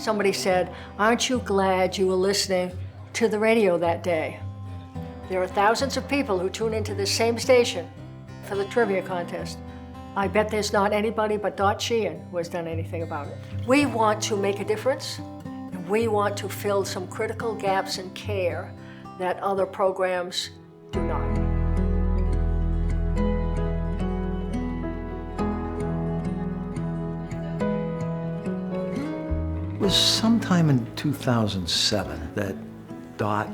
Somebody said, "Aren't you glad you were listening to the radio that day?" There are thousands of people who tune into the same station for the trivia contest. I bet there's not anybody but Dot Sheehan who has done anything about it. We want to make a difference, and we want to fill some critical gaps in care that other programs do not. It was sometime in 2007 that Dot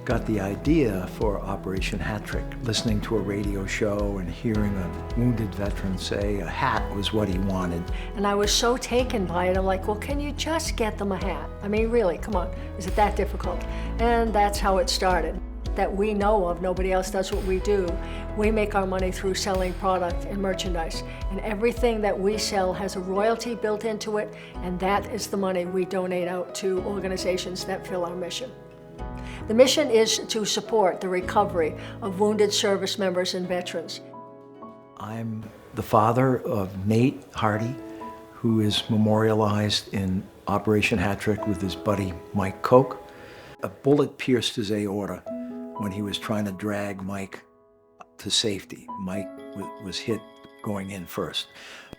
got the idea for Operation Hat Trick, listening to a radio show and hearing a wounded veteran say a hat was what he wanted. And I was so taken by it. I'm like, well, can you just get them a hat? I mean, really, come on, is it that difficult? And that's how it started. That we know of, nobody else does what we do. We make our money through selling product and merchandise. And everything that we sell has a royalty built into it, and that is the money we donate out to organizations that fill our mission. The mission is to support the recovery of wounded service members and veterans. I'm the father of Nate Hardy, who is memorialized in Operation Hat Trick with his buddy Mike Koch. A bullet pierced his aorta when he was trying to drag Mike to safety. Mike was hit going in first.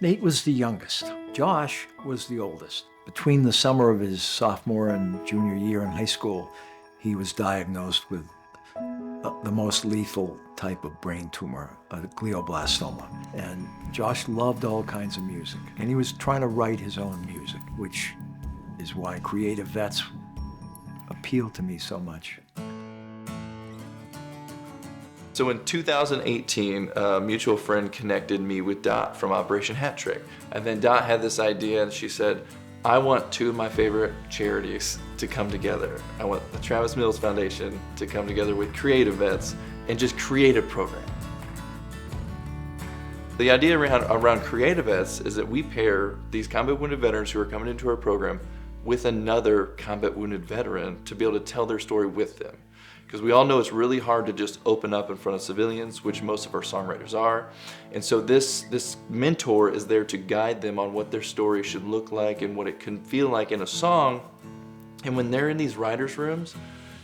Nate was the youngest. Josh was the oldest. Between the summer of his sophomore and junior year in high school, he was diagnosed with the most lethal type of brain tumor, a glioblastoma. And Josh loved all kinds of music, and he was trying to write his own music, which is why CreatiVets appealed to me so much. So in 2018, a mutual friend connected me with Dot from Operation Hat Trick. And then Dot had this idea, and she said, I want two of my favorite charities to come together. I want the Travis Mills Foundation to come together with CreatiVets and just create a program. The idea around CreatiVets is that we pair these combat wounded veterans who are coming into our program with another combat wounded veteran to be able to tell their story with them. Because we all know it's really hard to just open up in front of civilians, which most of our songwriters are. And so this mentor is there to guide them on what their story should look like and what it can feel like in a song. And when they're in these writers' rooms,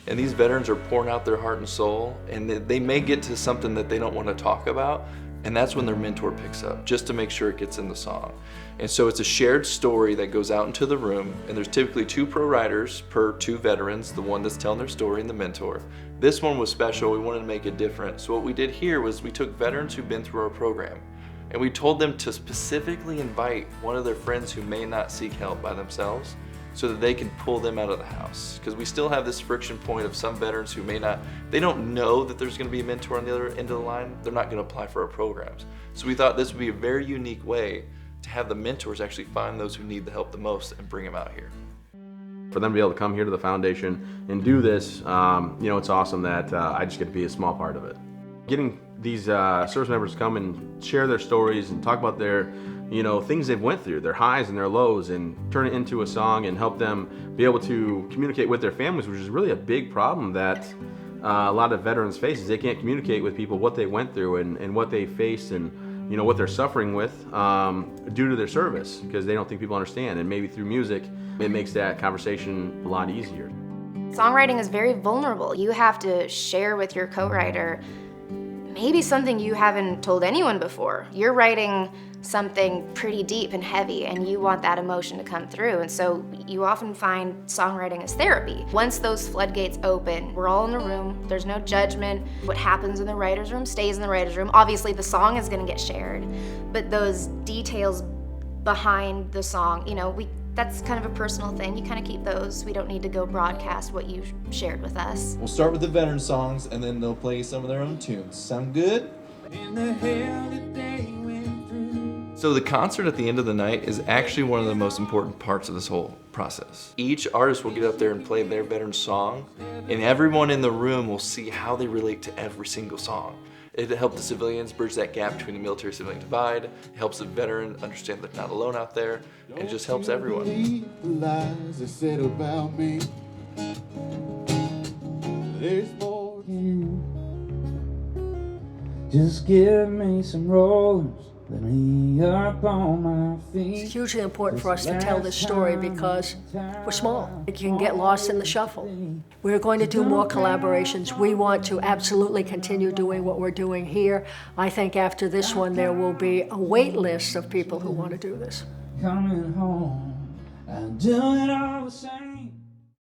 and these veterans are pouring out their heart and soul, and they may get to something that they don't want to talk about, and that's when their mentor picks up, just to make sure it gets in the song. And so it's a shared story that goes out into the room, and there's typically 2 pro writers per 2 veterans, the one that's telling their story and the mentor. This one was special, we wanted to make it different. So what we did here was we took veterans who've been through our program, and we told them to specifically invite one of their friends who may not seek help by themselves, so that they can pull them out of the house. Because we still have this friction point of some veterans who they don't know that there's gonna be a mentor on the other end of the line, they're not gonna apply for our programs. So we thought this would be a very unique way to have the mentors actually find those who need the help the most and bring them out here. For them to be able to come here to the foundation and do this, it's awesome that I just get to be a small part of it. Getting these service members to come and share their stories and talk about their things they've went through, their highs and their lows, and turn it into a song and help them be able to communicate with their families, which is really a big problem that a lot of veterans face, is they can't communicate with people what they went through and what they faced and what they're suffering with due to their service, because they don't think people understand. And maybe through music, it makes that conversation a lot easier. Songwriting is very vulnerable. You have to share with your co-writer maybe something you haven't told anyone before. You're writing something pretty deep and heavy, and you want that emotion to come through, and so you often find songwriting as therapy. Once those floodgates open, we're all in the room, there's no judgment. What happens in the writer's room stays in the writer's room. Obviously the song is gonna get shared, but those details behind the song, that's kind of a personal thing. You kind of keep those. We don't need to go broadcast what you shared with us. We'll start with the veteran songs, and then they'll play some of their own tunes. Sound good? So the concert at the end of the night is actually one of the most important parts of this whole process. Each artist will get up there and play their veteran song, and everyone in the room will see how they relate to every single song. It helps the civilians bridge that gap between the military-civilian divide. It helps the veteran understand they're not alone out there. And it just helps everyone. The lies they said about me. There's more to you. Just give me some rollers. Let me up on my feet. It's hugely important for us to tell this story because we're small. You can get lost in the shuffle. We're going to do more collaborations. We want to absolutely continue doing what we're doing here. I think after this one there will be a wait list of people who want to do this. Coming home and doing all the same.